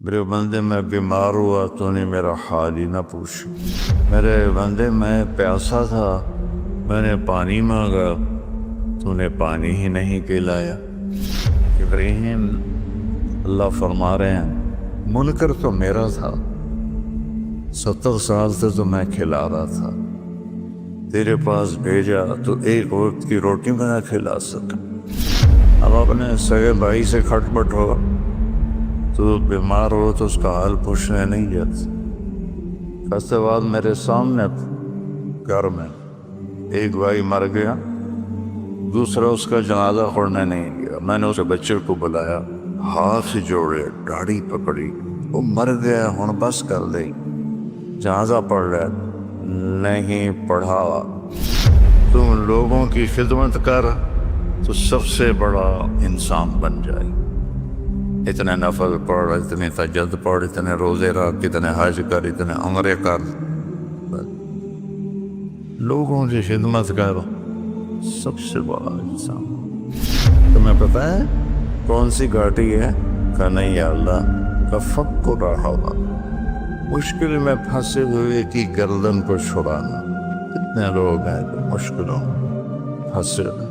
میرے بندے میں بیمار ہوا تو نے میرا حال ہی نہ پوچھا۔ میرے بندے میں پیاسا تھا، میں نے پانی مانگا تو نے پانی ہی نہیں پلایا۔ ابراہیم اللہ فرما رہے ہیں منکر تو میرا تھا، 70 سال سے تو میں کھلا رہا تھا، تیرے پاس بھیجا تو ایک وقت کی روٹی میں نہ کھلا سکا۔ اب اپنے سگے بھائی سے کھٹ پٹ ہو تو بیمار ہو تو اس کا حال پوچھنے نہیں جاتا۔ اس کے بعد میرے سامنے گھر میں ایک بھائی مر گیا، دوسرا اس کا جنازہ پڑھنے نہیں گیا۔ میں نے اس بچے کو بلایا، ہاتھ جوڑے، داڑھی پکڑی، وہ مر گیا ہن بس کر دے، جنازہ پڑھ رہا نہیں پڑھا۔ تم لوگوں کی خدمت کر تو سب سے بڑا انسان بن جائے۔ اتنے نفل پڑھ، اتنے تہجد پڑھ، اتنے روزے رکھ، اتنے حج کر، اتنے عمرے کر، لوگوں کی خدمت کر، سب سے بڑا انسان۔ تمہیں پتہ ہے کون سی گھاٹی ہے؟ کہ نہیں یا اللہ کا فکر رہا ہوگا، مشکل میں پھنسے ہوئے کی گردن کو چھڑانا۔ کتنے لوگ ہیں جو مشکلوں میں پھنسے ہوئے۔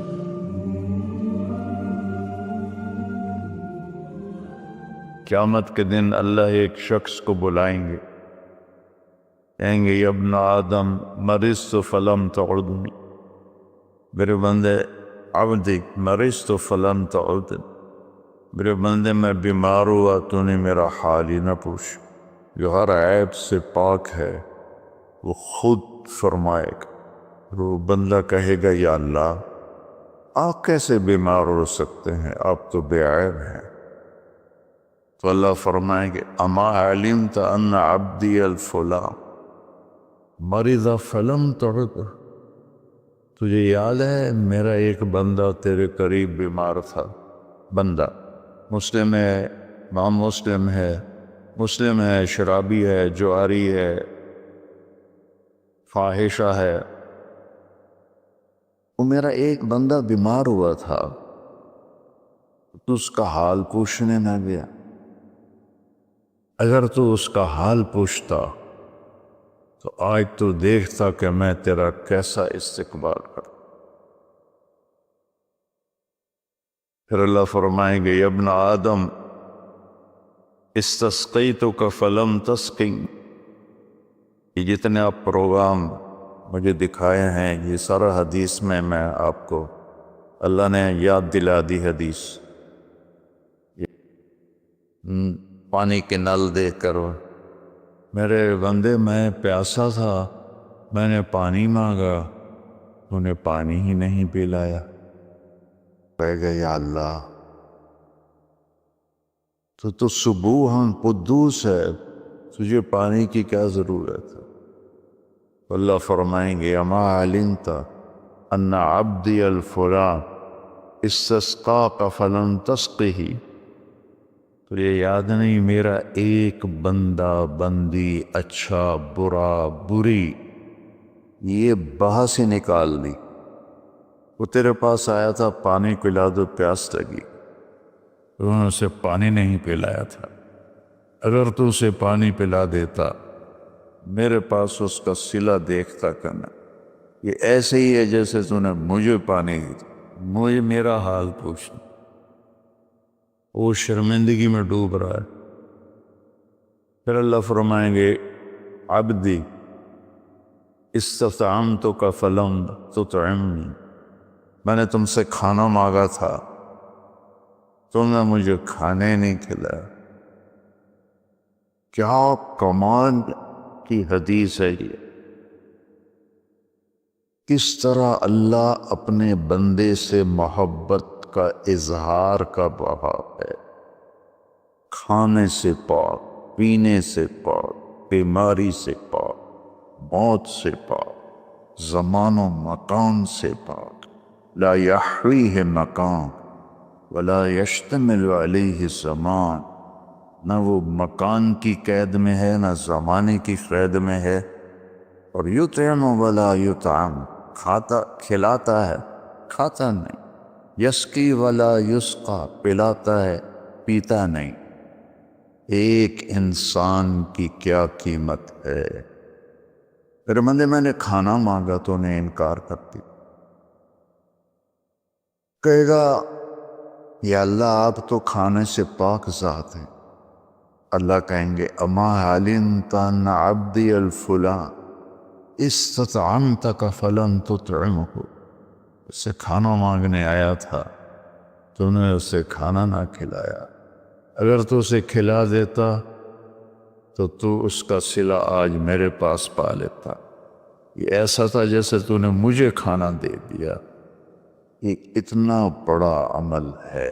قیامت کے دن اللہ ایک شخص کو بلائیں گے، کہیں گے یا ابن آدم مرضت فلم تعدنی، میرے بندے عبدی مرضت فلم تعدنی، میرے بندے میں بیمار ہوا تو نے میرا حال ہی نہ پوچھ۔ جو ہر عیب سے پاک ہے وہ خود فرمائے گا، وہ بندہ کہے گا یا اللہ آپ کیسے بیمار ہو سکتے ہیں، آپ تو بے عیب ہیں۔ تو اللہ فرمائیں گے اما علمت ان عبدی الفلاں مرض فلم تعد، تجھے یاد ہے میرا ایک بندہ تیرے قریب بیمار تھا؟ بندہ مسلم ہے، امام مسلم ہے، شرابی ہے، جواری ہے، فاحشہ ہے، وہ میرا ایک بندہ بیمار ہوا تھا تو اس کا حال پوچھنے نہ گیا۔ اگر تو اس کا حال پوچھتا تو آج تو دیکھتا کہ میں تیرا کیسا استقبال کرتا۔ پھر اللہ فرمائیں گے یا ابن آدم استسقیتک فلم تسقنی، یہ جتنے آپ پروگرام مجھے دکھائے ہیں یہ سارا حدیث میں آپ کو اللہ نے یاد دلا دی حدیث۔ پانی کے نل دیکھ کر میرے بندے میں پیاسا تھا، میں نے پانی مانگا تو نے پانی ہی نہیں پلایا۔ کہے گا یا اللہ تو سبوحاً قدوس ہے، تجھے پانی کی کیا ضرورت ہے؟ اللہ فرمائیں گے اما علمت ان عبدی الفلاں استسقاک فلم تسقہ، تو یہ یاد نہیں میرا ایک بندہ بندی اچھا برا بری یہ بحث ہی نکال دی، وہ تیرے پاس آیا تھا پانی پلا دو، پیاس لگی، انہوں نے اسے پانی نہیں پلایا تھا۔ اگر تو اسے پانی پلا دیتا میرے پاس اس کا صلہ دیکھتا کرنا، یہ ایسے ہی ہے جیسے تو نے مجھے پانی دی، مجھے میرا حال پوچھنا۔ وہ شرمندگی میں ڈوب رہا ہے۔ پھر اللہ فرمائیں گے عبدی استطعمتک فلم تطعمنی، میں نے تم سے کھانا مانگا تھا تم نے مجھے کھانے نہیں کھلایا۔ کیا کمال کی حدیث ہے یہ، کس طرح اللہ اپنے بندے سے محبت کا اظہار کر رہا ہے۔ کھانے سے پاک، پینے سے پاک، بیماری سے پاک، موت سے پاک، زمان و مکان سے پاک، لا یحویہ مکان ولا یشتمل علیہ زمان، نہ وہ مکان کی قید میں ہے نہ زمانے کی قید میں ہے۔ اور یطعم ولا یطعم، کھلاتا ہے کھاتا نہیں، یسقی ولا یسقا، پلاتا ہے پیتا نہیں۔ ایک انسان کی کیا قیمت ہے۔ میرے بندے، میں نے کھانا مانگا تو نے انکار کر دی، کہے گا یا اللہ آپ تو کھانے سے پاک ذات ہیں۔ اللہ کہیں گے اما علمت ان عبدی الفلاں استطعمتک فلن تطعمہ، اس سے کھانا مانگنے آیا تھا، تو نے اسے کھانا نہ کھلایا، اگر تو اسے کھلا دیتا تو اس کا صلہ آج میرے پاس پا لیتا۔ یہ ایسا تھا جیسے تو نے مجھے کھانا دے دیا۔ یہ اتنا بڑا عمل ہے،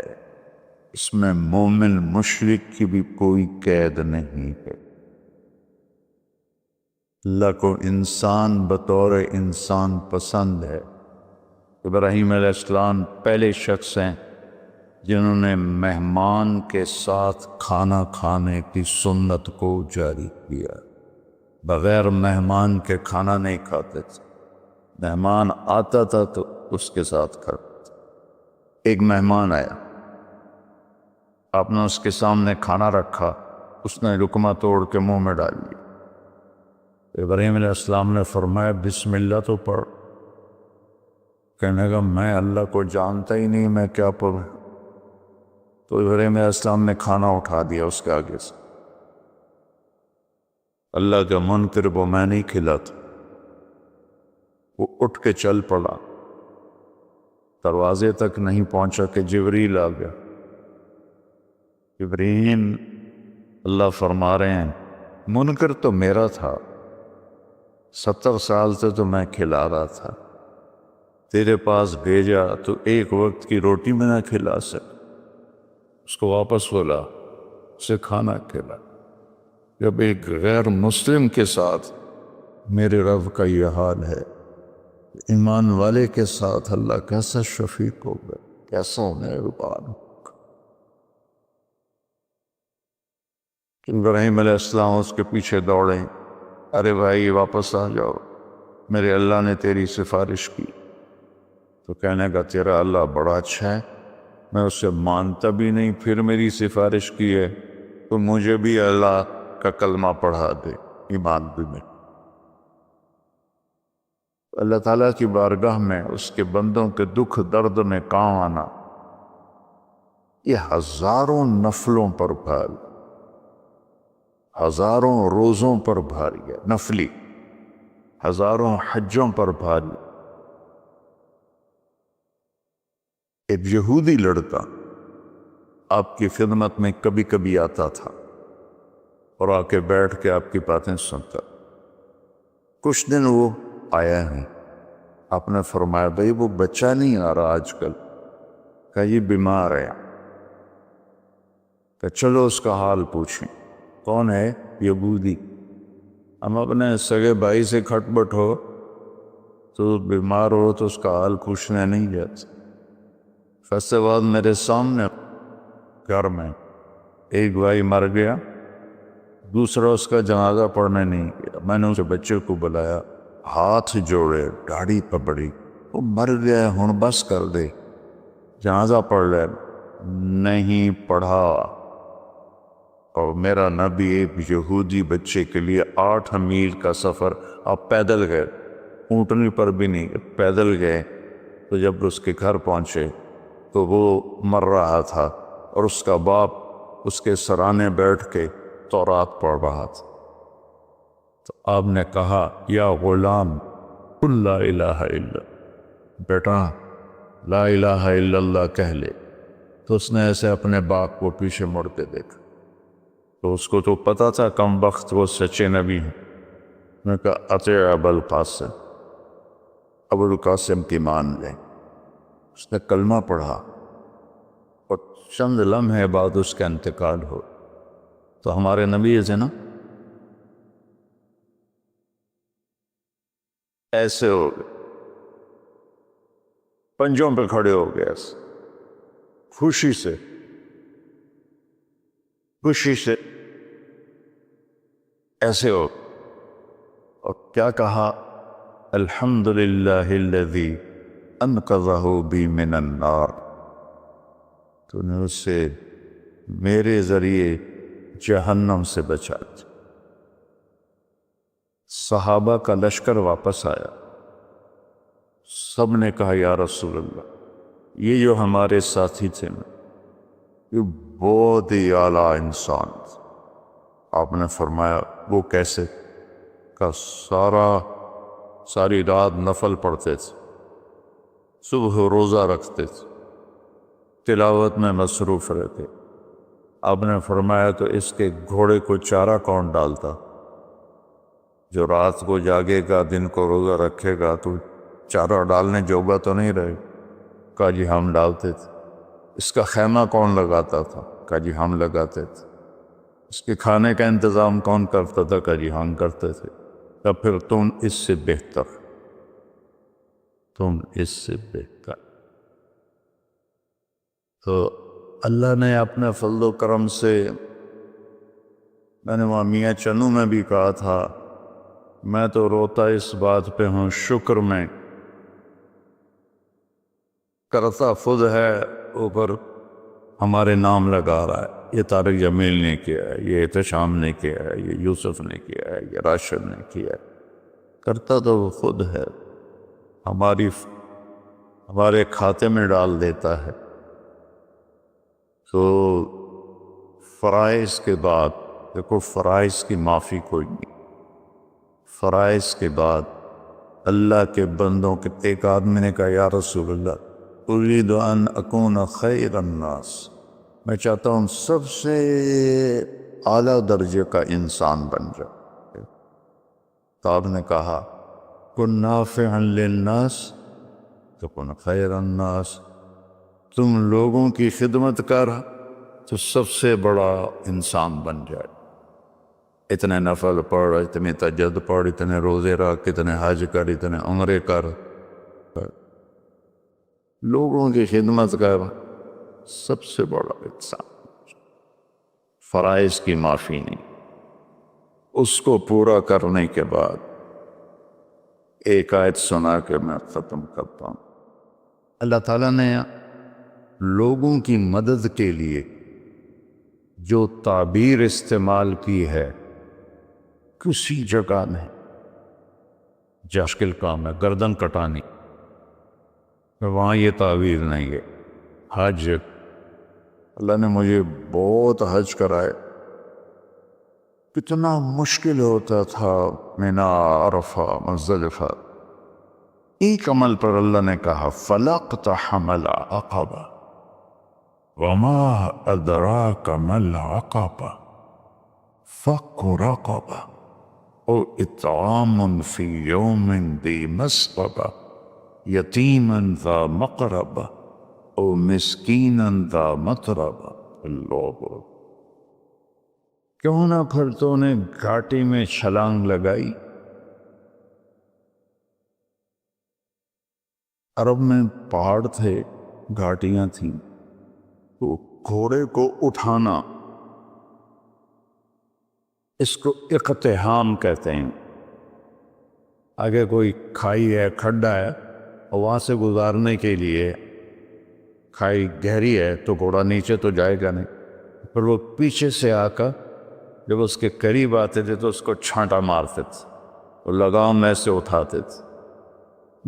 اس میں مومن مشرک کی بھی کوئی قید نہیں ہے۔ اللہ کو انسان بطور انسان پسند ہے۔ ابراہیم علیہ السلام پہلے شخص ہیں جنہوں نے مہمان کے ساتھ کھانا کھانے کی سنت کو جاری کیا۔ بغیر مہمان کے کھانا نہیں کھاتے تھے، مہمان آتا تھا تو اس کے ساتھ کھاتے تھے۔ ایک مہمان آیا، آپ نے اس کے سامنے کھانا رکھا، اس نے لقمہ توڑ کے منہ میں ڈال لیا۔ ابراہیم علیہ السلام نے فرمایا بسم اللہ تو پڑھ۔ کہنے لگا میں اللہ کو جانتا ہی نہیں، میں کیا پڑھوں؟ تو ابراہیم علیہ السلام نے کھانا اٹھا دیا اس کے آگے سے۔ اللہ کا منکر وہ میں نہیں کھلاتا۔ وہ اٹھ کے چل پڑا، دروازے تک نہیں پہنچا کہ جبریل آ گیا۔ ابراہیم، اللہ فرما رہے ہیں منکر تو میرا تھا، 70 سال سے تو میں کھلا رہا تھا، تیرے پاس بھیجا تو ایک وقت کی روٹی میں نہ کھلا سک، اس کو واپس بولا، اسے کھانا کھلا۔ جب ایک غیر مسلم کے ساتھ میرے رب کا یہ حال ہے، ایمان والے کے ساتھ اللہ کیسا شفیق ہوگا، کیسا مہربان ہوگا۔ ابراہیم علیہ السلام اس کے پیچھے دوڑے، ارے بھائی واپس آ جاؤ، میرے اللہ نے تیری سفارش کی۔ تو کہنے کا تیرا اللہ بڑا اچھا ہے، میں اسے مانتا بھی نہیں، پھر میری سفارش کی ہے، تو مجھے بھی اللہ کا کلمہ پڑھا دے، ایمان بھی میں۔ اللہ تعالیٰ کی بارگاہ میں اس کے بندوں کے دکھ درد میں کام آنا، یہ ہزاروں نفلوں پر بھاری، ہزاروں روزوں پر بھاری ہے، نفلی ہزاروں حجوں پر بھاری۔ ایک یہودی لڑکا آپ کی خدمت میں کبھی کبھی آتا تھا اور آ کے بیٹھ کے آپ کی باتیں سنتا۔ کچھ دن وہ آیا ہے، آپ نے فرمایا بھائی وہ بچہ نہیں آ رہا آج کل، کہ یہ بیمار ہے، کہ چلو اس کا حال پوچھیں۔ کون ہے؟ یہودی۔ ہم اپنے سگے بھائی سے کھٹ بٹ ہو تو بیمار ہو تو اس کا حال پوچھنے نہیں جاتے۔ فیصلے بعد میرے سامنے گھر میں ایک بھائی مر گیا، دوسرا اس کا جنازہ پڑھنے نہیں گیا۔ میں نے اسے بچے کو بلایا، ہاتھ جوڑے، داڑھی پکڑی، وہ مر گیا ہن بس کر دے، جنازہ پڑھ لے۔ نہیں پڑھا۔ اور میرا نبی ایک یہودی بچے کے لیے 8 میل کا سفر، آپ پیدل گئے، اونٹنی پر بھی نہیں، پیدل گئے۔ تو جب اس کے گھر پہنچے تو وہ مر رہا تھا اور اس کا باپ اس کے سرانے بیٹھ کے تورات پڑھ رہا تھا۔ تو آپ نے کہا یا غلام قل لا الہ الا، بیٹا لا الہ الا اللہ کہہ لے۔ تو اس نے ایسے اپنے باپ کو پیچھے مڑ کے دیکھا، تو اس کو تو پتا تھا کم وقت وہ سچے نبی ہیں۔ میں کہا اطیع ابا القاسم، ابو القاسم کی مان لیں۔ اس نے کلمہ پڑھا اور چند لمحے بعد اس کا انتقال ہو۔ تو ہمارے نبی سے نا ایسے ہو گئے، پنجوں پہ کھڑے ہو گئے، خوشی سے ایسے ہو، اور کیا کہا الحمدللہ الذی انقذہ بی من النار۔ تو نے اس سے میرے ذریعے جہنم سے بچا دے۔ صحابہ کا لشکر واپس آیا، سب نے کہا یا رسول اللہ، یہ جو ہمارے ساتھی تھے نا، یہ بہت ہی اعلیٰ انسان تھے۔ آپ نے فرمایا وہ کیسے؟ کہ ساری رات نفل پڑھتے تھے، صبح روزہ رکھتے تھے، تلاوت میں مصروف رہتے۔ آپ نے فرمایا تو اس کے گھوڑے کو چارہ کون ڈالتا؟ جو رات کو جاگے گا، دن کو روزہ رکھے گا، تو چارہ ڈالنے جوگا تو نہیں رہے؟ کہا جی ہم ڈالتے تھے۔ اس کا خیمہ کون لگاتا تھا؟ کہا جی ہم لگاتے تھے۔ اس کے کھانے کا انتظام کون کرتا تھا؟ کہا جی ہم کرتے تھے۔ تو پھر تم اس سے بہتر، تم اس سے بہتر۔ تو اللہ نے اپنے فضل و کرم سے، میں نے وہاں میاں چنو میں بھی کہا تھا، میں تو روتا اس بات پہ ہوں، شکر میں کرتا خود ہے، اوپر ہمارے نام لگا رہا ہے۔ یہ طارق جمیل نے کیا ہے، یہ احتشام نے کیا ہے، یہ یوسف نے کیا ہے، یہ راشد نے کیا ہے۔ کرتا تو وہ خود ہے، ہمارے کھاتے میں ڈال دیتا ہے۔ تو فرائض کے بعد دیکھو، فرائض کی معافی کوئی نہیں۔ فرائض کے بعد اللہ کے بندوں کے، ایک آدمی نے کہا یا رسول اللہ اريد ان اکون خیر الناس، میں چاہتا ہوں سب سے اعلیٰ درجے کا انسان بن جائے۔ تو آپ نے کہا کن نافعا للناس تکن خیر الناس، تم لوگوں کی خدمت کر تو سب سے بڑا انسان بن جائے۔ اتنے نفل پڑھ، اتنے تہجد پڑھ، اتنے روزے رکھ، اتنے حج کر، اتنے عمرے کر، لوگوں کی خدمت کر، سب سے بڑا انسان۔ فرائض کی معافی نہیں، اس کو پورا کرنے کے بعد ایک آیت سنا کے میں ختم کرتا ہوں۔ اللہ تعالیٰ نے لوگوں کی مدد کے لیے جو تعبیر استعمال کی ہے، کسی جگہ میں مشکل کام ہے گردن کٹانی، وہاں یہ تعبیر نہیں ہے۔ حج، اللہ نے مجھے بہت حج کرائے، کتنا مشکل ہوتا تھا، مینا، عرفہ، مزدلفہ۔ ایک عمل پر اللہ نے کہا فَلَاقْتَحَمَ الْعَقَبَةَ وَمَا أَدْرَاكَ مَا الْعَقَبَةُ فَكُّ رَقَبَةٍ أَوْ إِطْعَامٌ فِي يَوْمٍ ذِي مَسْغَبَةٍ يَتِيمًا ذَا مَقْرَبَةٍ أَوْ مِسْكِينًا ذَا مَتْرَبَةٍ۔ اللہ، کیوں نہ پھر تو نے گھاٹی میں چھلانگ لگائی؟ عرب میں پہاڑ تھے، گھاٹیاں تھیں، تو گھوڑے کو اٹھانا، اس کو اقتحام کہتے ہیں۔ آگے کوئی کھائی ہے، کھڈا ہے، اور وہاں سے گزارنے کے لیے، کھائی گہری ہے تو گھوڑا نیچے تو جائے گا نہیں، پھر وہ پیچھے سے آ کر جب اس کے قریب آتے تھے تو اس کو چھانٹا مارتے تھے، اور لگام میں سے اٹھاتے تھے،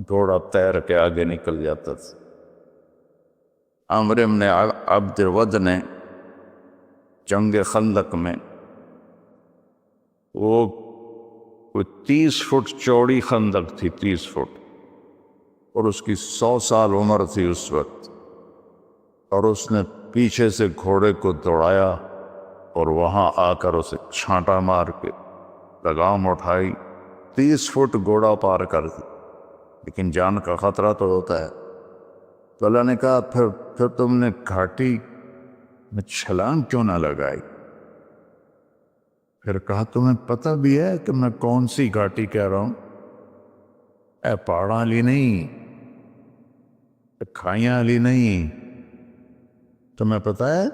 گھوڑا تیر کے آگے نکل جاتا تھا۔ عمرو بن عبد الود نے جنگ خندق میں، وہ کوئی 30 فٹ چوڑی خندق تھی، 30 فٹ، اور اس کی 100 سال عمر تھی اس وقت، اور اس نے پیچھے سے گھوڑے کو دوڑایا اور وہاں آ کر اسے چھانٹا مار کے لگام اٹھائی، 30 فٹ گھوڑا پار کر دی، لیکن جان کا خطرہ تو ہوتا ہے۔ تو اللہ نے کہا پھر تم نے گھاٹی میں چھلانگ کیوں نہ لگائی؟ پھر کہا تمہیں پتہ بھی ہے کہ میں کون سی گھاٹی کہہ رہا ہوں؟ اے پہاڑاں والی نہیں، اے کھائیاں والی نہیں، تمہیں پتہ ہے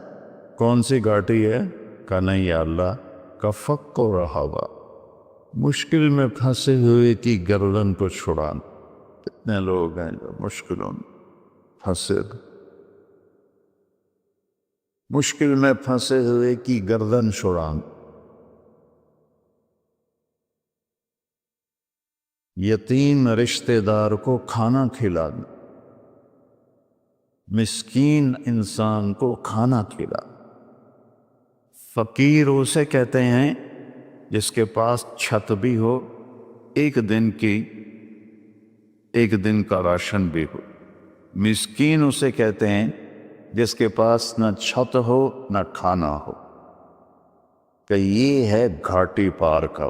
کون سی گھاٹی ہے؟ کہا نہیں یا اللہ، کا فک و رہابہ، مشکل میں پھنسے ہوئے کی گردن کو چھڑانا۔ کتنے لوگ ہیں جو مشکلوں میں پھنسے، مشکل میں پھنسے ہوئے کی گردن چھڑانا، یتیم رشتہ دار کو کھانا کھلانا، مسکین انسان کو کھانا کھلانا۔ فقیر اسے کہتے ہیں جس کے پاس چھت بھی ہو، ایک دن کا راشن بھی ہو۔ مسکین اسے کہتے ہیں جس کے پاس نہ چھت ہو نہ کھانا ہو، کہ یہ ہے گھاٹی پار کا